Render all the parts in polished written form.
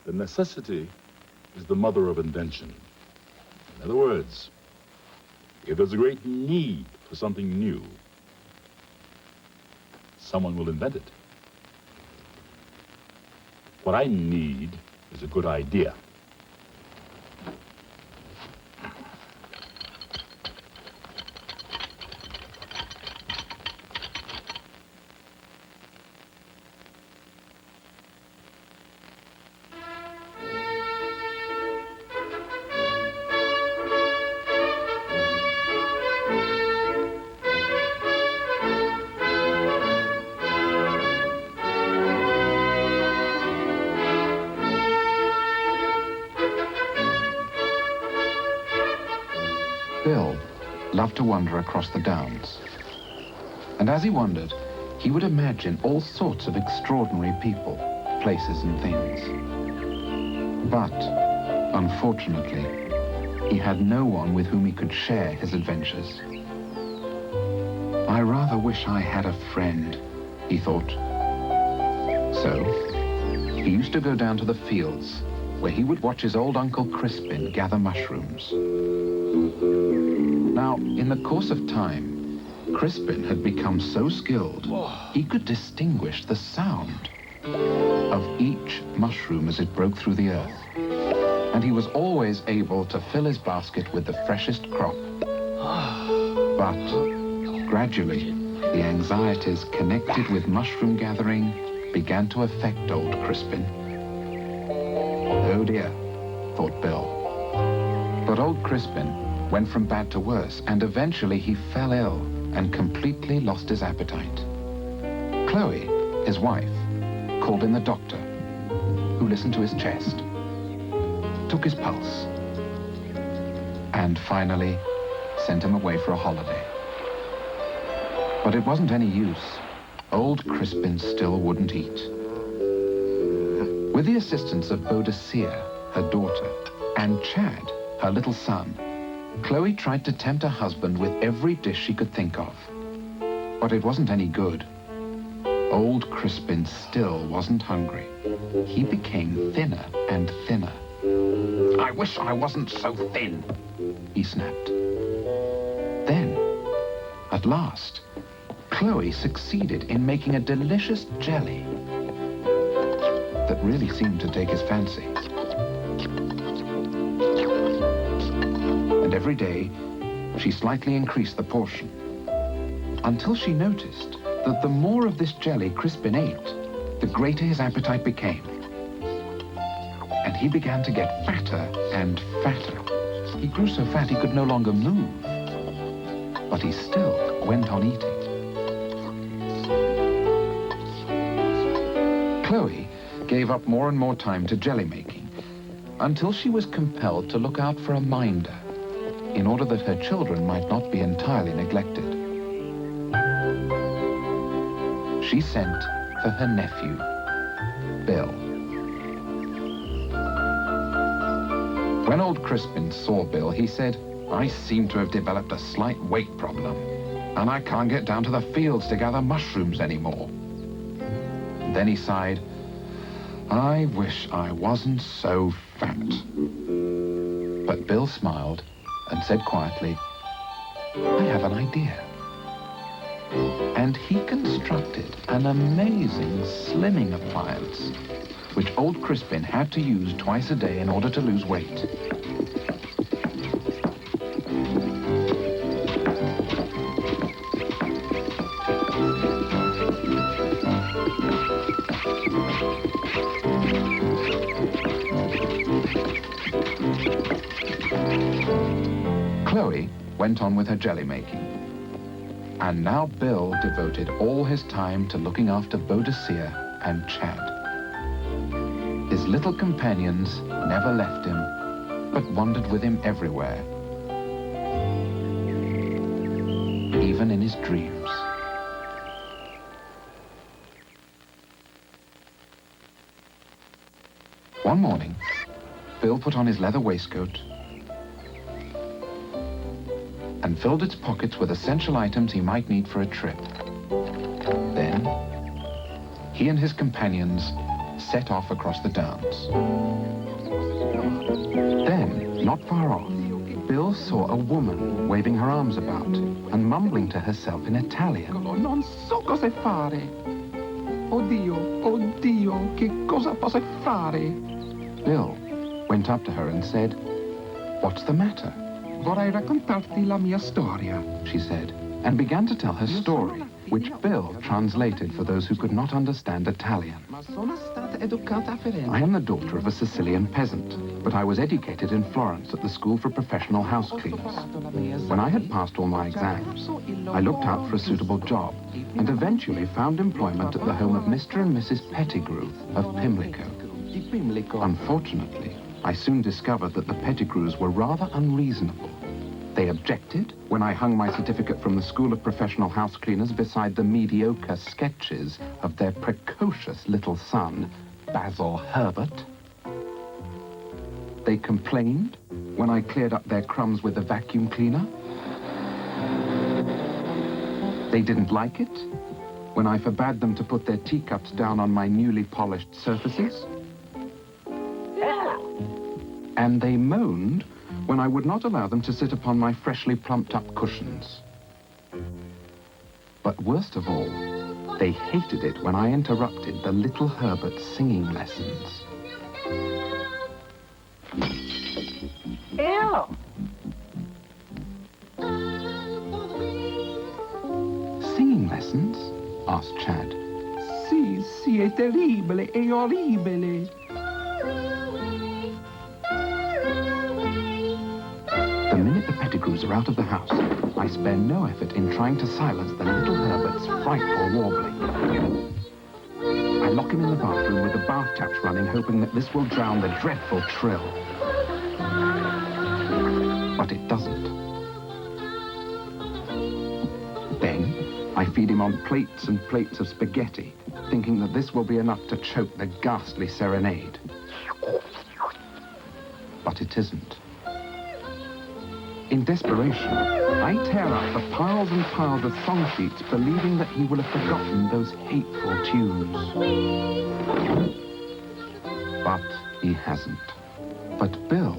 that necessity is the mother of invention. In other words, if there's a great need for something new, someone will invent it. What I need is a good idea. Bill loved to wander across the downs. And as he wandered, he would imagine all sorts of extraordinary people, places and things. But, unfortunately, he had no one with whom he could share his adventures. I rather wish I had a friend, he thought. So, he used to go down to the fields, where he would watch his old Uncle Crispin gather mushrooms. Now, in the course of time, Crispin had become so skilled, he could distinguish the sound of each mushroom as it broke through the earth. And he was always able to fill his basket with the freshest crop. But gradually, the anxieties connected with mushroom gathering began to affect old Crispin. Oh dear, thought Bill. But old Crispin went from bad to worse, and eventually he fell ill and completely lost his appetite. Chloe, his wife, called in the doctor, who listened to his chest, took his pulse, and finally sent him away for a holiday. But it wasn't any use. Old Crispin still wouldn't eat. With the assistance of Boadicea, her daughter, and Chad, her little son, Chloe tried to tempt her husband with every dish she could think of. But it wasn't any good. Old Crispin still wasn't hungry. He became thinner and thinner. "I wish I wasn't so thin," he snapped. Then, at last, Chloe succeeded in making a delicious jelly that really seemed to take his fancy. And every day, she slightly increased the portion, until she noticed that the more of this jelly Crispin ate, the greater his appetite became. And he began to get fatter and fatter. He grew so fat he could no longer move, but he still went on eating. Chloe gave up more and more time to jelly making, until she was compelled to look out for a minder, in order that her children might not be entirely neglected. She sent for her nephew, Bill. When old Crispin saw Bill, he said, "I seem to have developed a slight weight problem, and I can't get down to the fields to gather mushrooms anymore." Then he sighed, "I wish I wasn't so fat." But Bill smiled and said quietly, "I have an idea." And he constructed an amazing slimming appliance, which old Crispin had to use twice a day in order to lose weight. Chloe went on with her jelly making. And now Bill devoted all his time to looking after Boadicea and Chad. His little companions never left him, but wandered with him everywhere, even in his dreams. One morning, Bill put on his leather waistcoat and filled its pockets with essential items he might need for a trip. Then, he and his companions set off across the downs. Then, not far off, Bill saw a woman waving her arms about and mumbling to herself in Italian. Non so cosa fare. Oddio, oddio, che cosa posso fare? Bill went up to her and said, "What's the matter?" Vorrei raccontarti la mia storia. She said, and began to tell her story, which Bill translated for those who could not understand Italian. Ma sono stata educata a Firenze. I am the daughter of a Sicilian peasant, but I was educated in Florence at the School for Professional House Cleaners. When I had passed all my exams, I looked out for a suitable job and eventually found employment at the home of Mr. and Mrs. Pettigrew of Pimlico. Unfortunately, I soon discovered that the Pettigrews were rather unreasonable. They objected when I hung my certificate from the School of Professional House Cleaners beside the mediocre sketches of their precocious little son, Basil Herbert. They complained when I cleared up their crumbs with a vacuum cleaner. They didn't like it when I forbade them to put their teacups down on my newly polished surfaces. And they moaned when I would not allow them to sit upon my freshly plumped up cushions. But worst of all, they hated it when I interrupted the little Herbert's singing lessons. Ew! Singing lessons? Asked Chad. Sì, sì, è terribile, è orribile. The minute the Pettigrews are out of the house, I spare no effort in trying to silence the little Herbert's frightful warbling. I lock him in the bathroom with the bath taps running, hoping that this will drown the dreadful trill. But it doesn't. Then, I feed him on plates and plates of spaghetti, thinking that this will be enough to choke the ghastly serenade. But it isn't. In desperation, I tear up the piles and piles of song sheets, believing that he will have forgotten those hateful tunes. But he hasn't. But Bill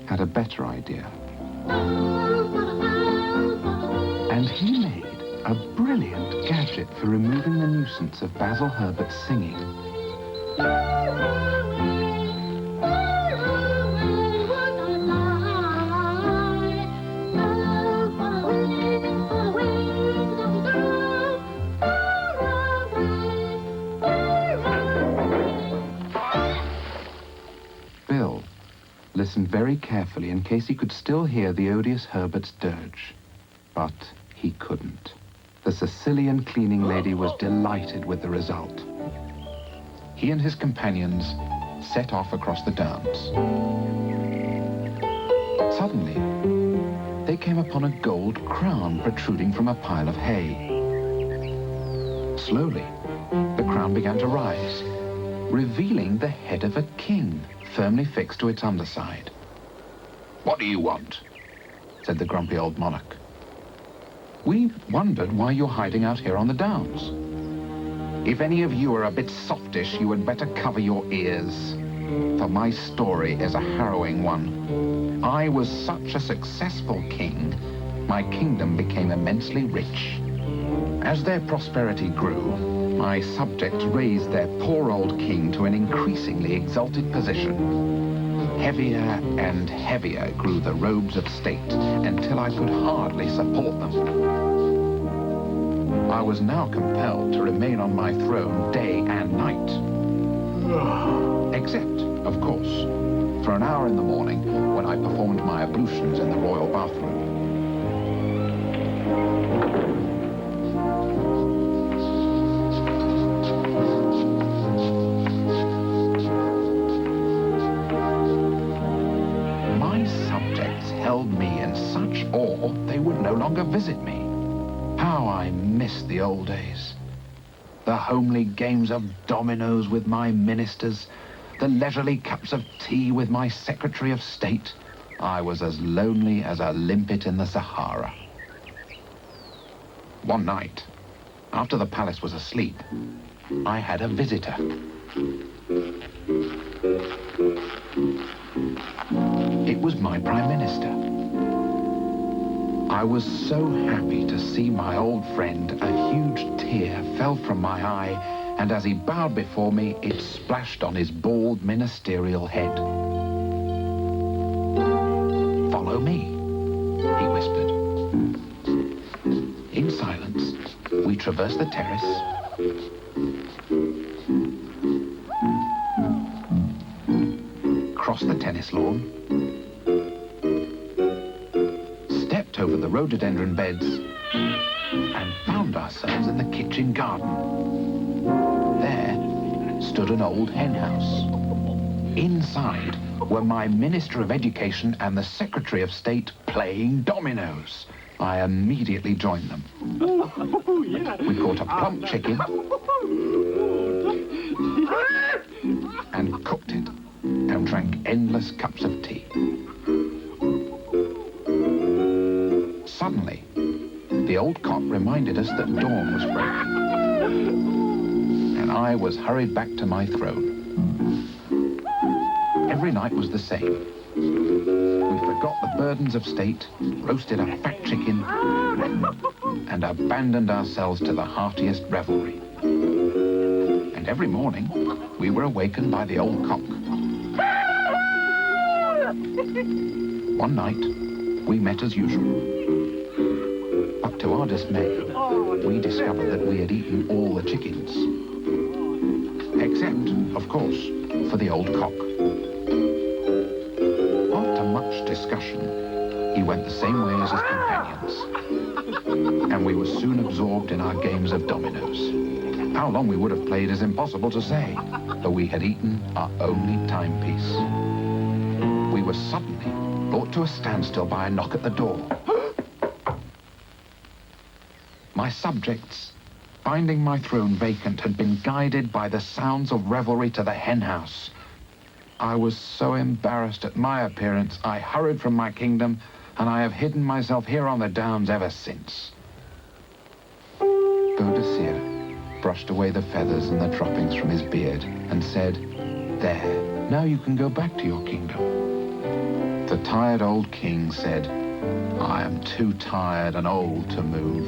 had a better idea. And he made a brilliant gadget for removing the nuisance of Basil Herbert's singing. Bill listened very carefully in case he could still hear the odious Herbert's dirge. But he couldn't. The Sicilian cleaning lady was delighted with the result. He and his companions set off across the downs. Suddenly, they came upon a gold crown protruding from a pile of hay. Slowly, the crown began to rise, revealing the head of a king firmly fixed to its underside. "What do you want?" said the grumpy old monarch. "We wondered why you're hiding out here on the downs. If any of you are a bit softish, you had better cover your ears, for my story is a harrowing one. I was such a successful king, my kingdom became immensely rich. As their prosperity grew, my subjects raised their poor old king to an increasingly exalted position. Heavier and heavier grew the robes of state until I could hardly support them. I was now compelled to remain on my throne day and night. Except, of course, for an hour in the morning when I performed my ablutions in the royal bathroom. My subjects held me in such awe they would no longer visit me. How I miss the old days. The homely games of dominoes with my ministers, the leisurely cups of tea with my Secretary of State. I was as lonely as a limpet in the Sahara. One night, after the palace was asleep, I had a visitor. It was my Prime Minister. I was so happy to see my old friend. A huge tear fell from my eye, and as he bowed before me, it splashed on his bald ministerial head. "Follow me," he whispered. In silence, we traversed the terrace, crossed the tennis lawn, stepped over the rhododendron beds, and found ourselves in the kitchen garden. There stood an old hen house. Inside were my Minister of Education and the Secretary of State playing dominoes. I immediately joined them. We caught a plump chicken and cooked it and drank endless cups of tea. Suddenly, the old cock reminded us that dawn was breaking, and I was hurried back to my throne. Every night was the same. We forgot the burdens of state, roasted a fat chicken, and abandoned ourselves to the heartiest revelry. And every morning, we were awakened by the old cock. One night, we met as usual. But to our dismay, we discovered that we had eaten all the chickens. Except, of course, for the old cock. After much discussion, he went the same way as his companions. And we were soon absorbed in our games of dominoes. How long we would have played is impossible to say, for we had eaten our only timepiece. We were suddenly brought to a standstill by a knock at the door. My subjects, finding my throne vacant, had been guided by the sounds of revelry to the hen house. I was so embarrassed at my appearance, I hurried from my kingdom, and I have hidden myself here on the downs ever since. Boadicea brushed away the feathers and the droppings from his beard and said, "There, now you can go back to your kingdom." The tired old king said, "I am too tired and old to move."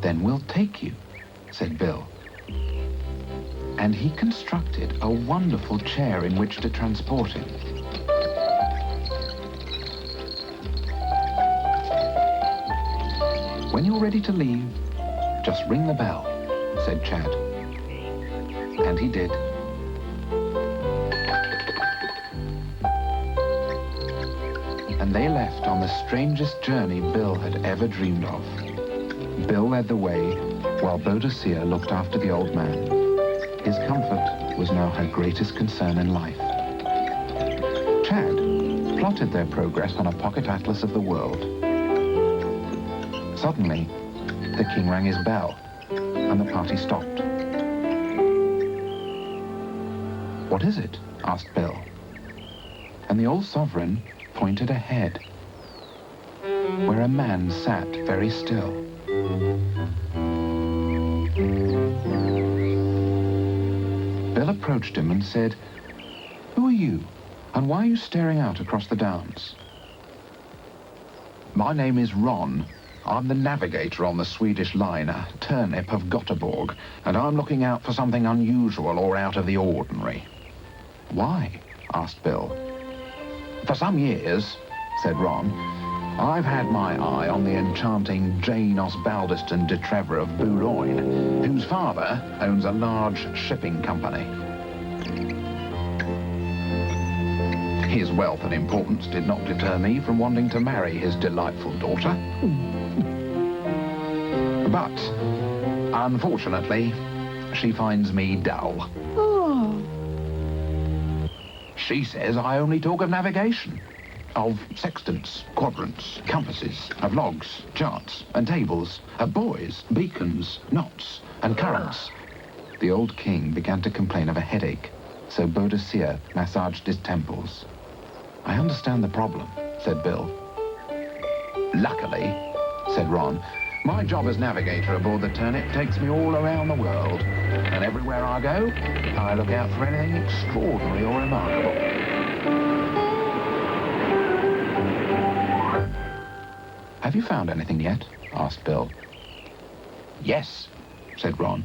"Then we'll take you," said Bill. And he constructed a wonderful chair in which to transport him. "When you're ready to leave, just ring the bell," said Chad. And he did. And they left on the strangest journey Bill had ever dreamed of. Bill led the way, while Boadicea looked after the old man. His comfort was now her greatest concern in life. Chad plotted their progress on a pocket atlas of the world. Suddenly, the king rang his bell, and the party stopped. "What is it?" asked Bill. And the old sovereign pointed ahead, where a man sat very still. Bill approached him and said, "Who are you, and why are you staring out across the downs?" "My name is Ron. I'm the navigator on the Swedish liner Turnip of Göteborg, and I'm looking out for something unusual or out of the ordinary." "Why?" asked Bill. "For some years," said Ron, "I've had my eye on the enchanting Jane Osbaldiston de Trevor of Boulogne, whose father owns a large shipping company. His wealth and importance did not deter me from wanting to marry his delightful daughter. But, unfortunately, she finds me dull. She says I only talk of navigation, of sextants, quadrants, compasses, of logs, charts, and tables, of buoys, beacons, knots, and currents." The old king began to complain of a headache, so Boadicea massaged his temples. "I understand the problem," said Bill. "Luckily," said Ron, My job as navigator aboard the Turnip takes me all around the world. And everywhere I go, I look out for anything extraordinary or remarkable. Have you found anything yet? Asked Bill. Yes, said Ron.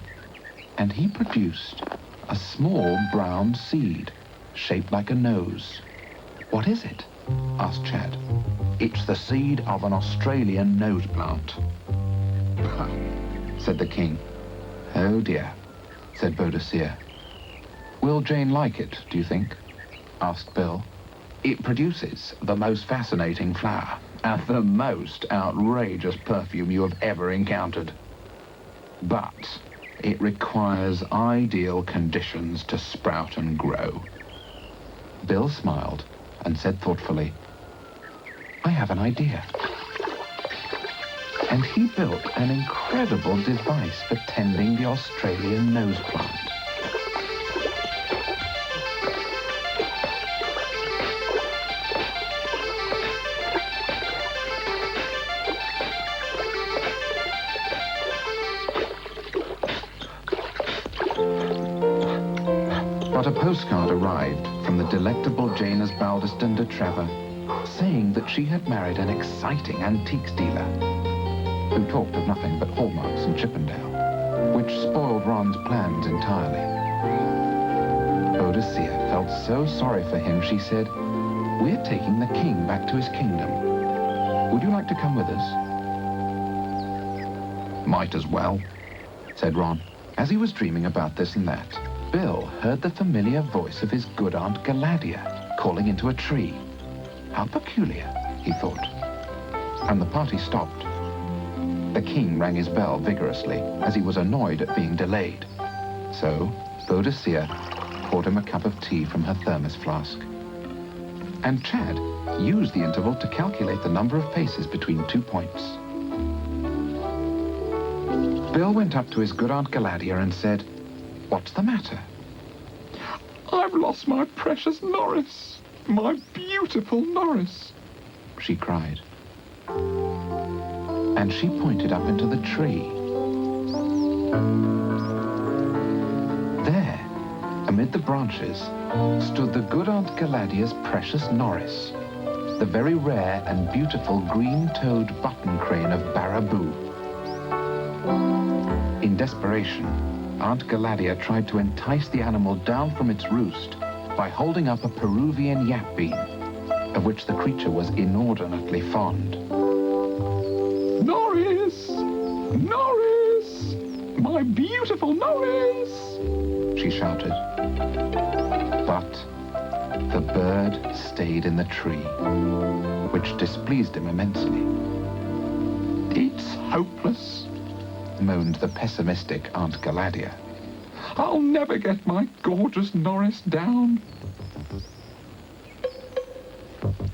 And he produced a small brown seed, shaped like a nose. What is it? Asked Chad. It's the seed of an Australian nose plant, said the king. Oh dear, said Boadicea. Will Jane like it, do you think? Asked Bill. It produces the most fascinating flower and the most outrageous perfume you have ever encountered. But it requires ideal conditions to sprout and grow. Bill smiled and said thoughtfully, I have an idea. And he built an incredible device for tending the Australian nose plant. But a postcard arrived from the delectable Jane Osbaldiston de Trevor, saying that she had married an exciting antiques dealer who talked of nothing but hallmarks and Chippendale, which spoiled Ron's plans entirely. Boadicea felt so sorry for him, she said, We're taking the king back to his kingdom. Would you like to come with us? Might as well, said Ron. As he was dreaming about this and that, Bill heard the familiar voice of his good Aunt Galadia calling into a tree. How peculiar, he thought. And the party stopped. The king rang his bell vigorously, as he was annoyed at being delayed. So, Boadicea poured him a cup of tea from her thermos flask. And Chad used the interval to calculate the number of paces between 2 points. Bill went up to his good Aunt Galadia and said, What's the matter? I've lost my precious Norris. My beautiful Norris, she cried. And she pointed up into the tree. There, amid the branches, stood the good Aunt Galadia's precious Norris, the very rare and beautiful green-toed button crane of Baraboo. In desperation, Aunt Galadia tried to entice the animal down from its roost by holding up a Peruvian yap bean, of which the creature was inordinately fond. Norris! Norris! My beautiful Norris! She shouted. But the bird stayed in the tree, which displeased him immensely. It's hopeless, moaned the pessimistic Aunt Galadia. I'll never get my gorgeous Norris down.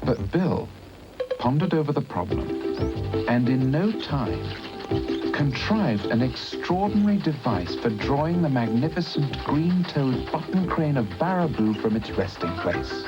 But Bill pondered over the problem, and in no time contrived an extraordinary device for drawing the magnificent green-toed button crane of Baraboo from its resting place.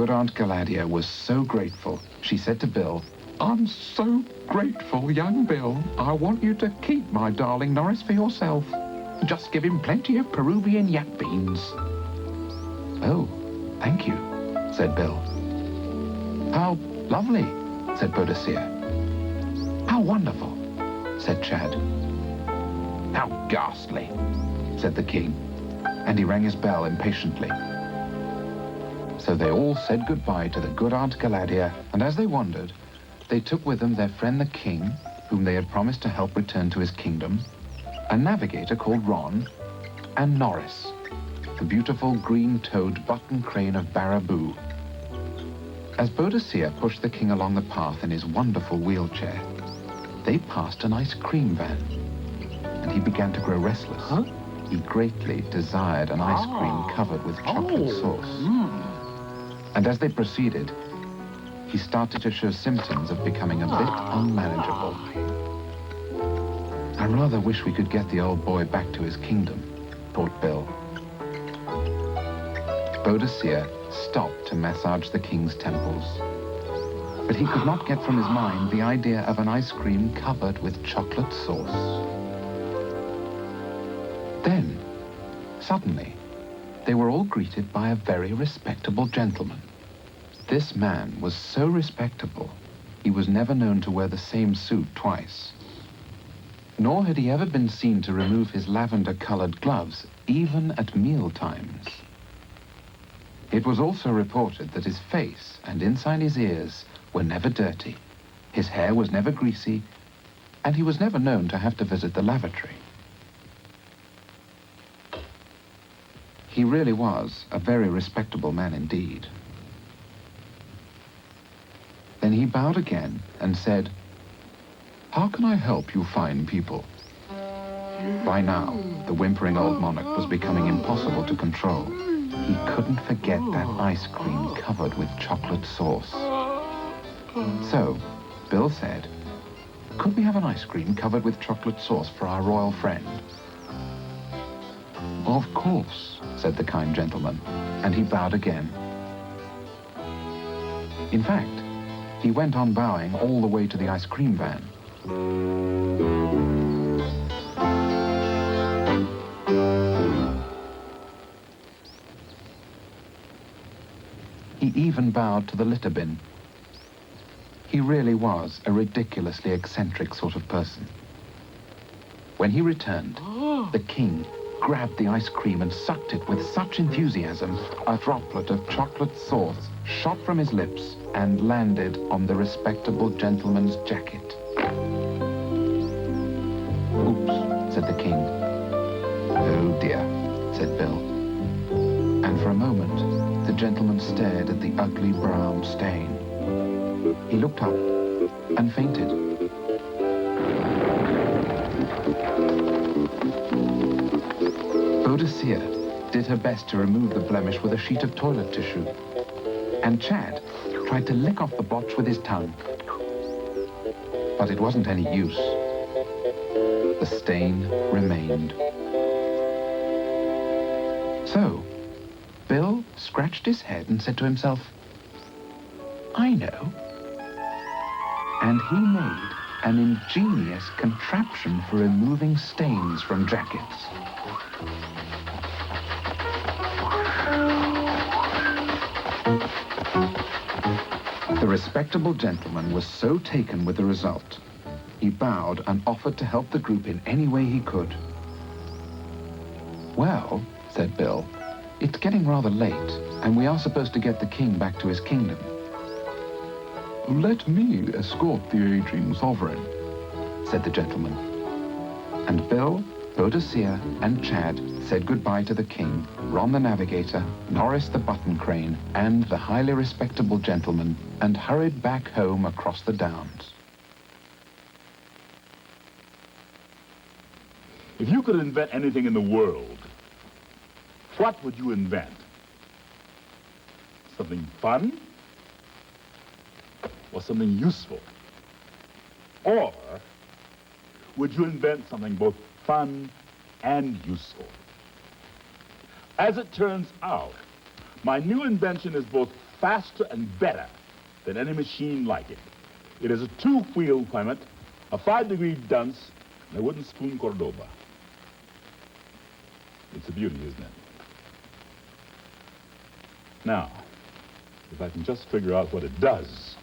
Aunt Galadia was so grateful, she said to Bill, I'm so grateful, young Bill. I want you to keep my darling Norris for yourself. Just give him plenty of Peruvian yap beans. Oh, thank you, said Bill. How lovely, said Boadicea. How wonderful, said Chad. How ghastly, said the king, and he rang his bell impatiently. So they all said goodbye to the good Aunt Galadia, and as they wandered, they took with them their friend the king, whom they had promised to help return to his kingdom, a navigator called Ron, and Norris, the beautiful green-toed button crane of Baraboo. As Boadicea pushed the king along the path in his wonderful wheelchair, they passed an ice cream van, and he began to grow restless. Huh? he greatly desired an ice cream covered with chocolate sauce. And as they proceeded, he started to show symptoms of becoming a bit unmanageable. I rather wish we could get the old boy back to his kingdom, thought Bill. Boadicea stopped to massage the king's temples. But he could not get from his mind the idea of an ice cream covered with chocolate sauce. Then, suddenly, they were all greeted by a very respectable gentleman. This man was so respectable, he was never known to wear the same suit twice. Nor had he ever been seen to remove his lavender-colored gloves, even at meal times. It was also reported that his face and inside his ears were never dirty, his hair was never greasy, and he was never known to have to visit the lavatory. He really was a very respectable man indeed. Then he bowed again and said, "How can I help you fine people?" By now, the whimpering old monarch was becoming impossible to control. He couldn't forget that ice cream covered with chocolate sauce. So, Bill said, "Could we have an ice cream covered with chocolate sauce for our royal friend?" "Of course," said the kind gentleman, and he bowed again. In fact, he went on bowing all the way to the ice cream van. He even bowed to the litter bin. He really was a ridiculously eccentric sort of person. When he returned, the king grabbed the ice cream and sucked it with such enthusiasm, a droplet of chocolate sauce shot from his lips and landed on the respectable gentleman's jacket. "Oops," said the king. "Oh dear," said Bill. And for a moment, the gentleman stared at the ugly brown stain. He looked up and fainted. Boadicea did her best to remove the blemish with a sheet of toilet tissue, and Chad tried to lick off the blotch with his tongue. But it wasn't any use. The stain remained. So, Bill scratched his head and said to himself, "I know." And he made an ingenious contraption for removing stains from jackets. The respectable gentleman was so taken with the result, he bowed and offered to help the group in any way he could. "Well," said Bill, "it's getting rather late, and we are supposed to get the king back to his kingdom." "Let me escort the aging sovereign," said the gentleman. And Bill, Boadicea, and Chad said goodbye to the king, Ron the navigator, Norris the button crane, and the highly respectable gentleman, and hurried back home across the downs. If you could invent anything in the world, what would you invent? Something fun? Or something useful? Or would you invent something both fun and useful? As it turns out, my new invention is both faster and better than any machine like it. It is a 2-wheel Clement, a 5-degree dunce, and a wooden spoon Cordoba. It's a beauty, isn't it? Now, if I can just figure out what it does.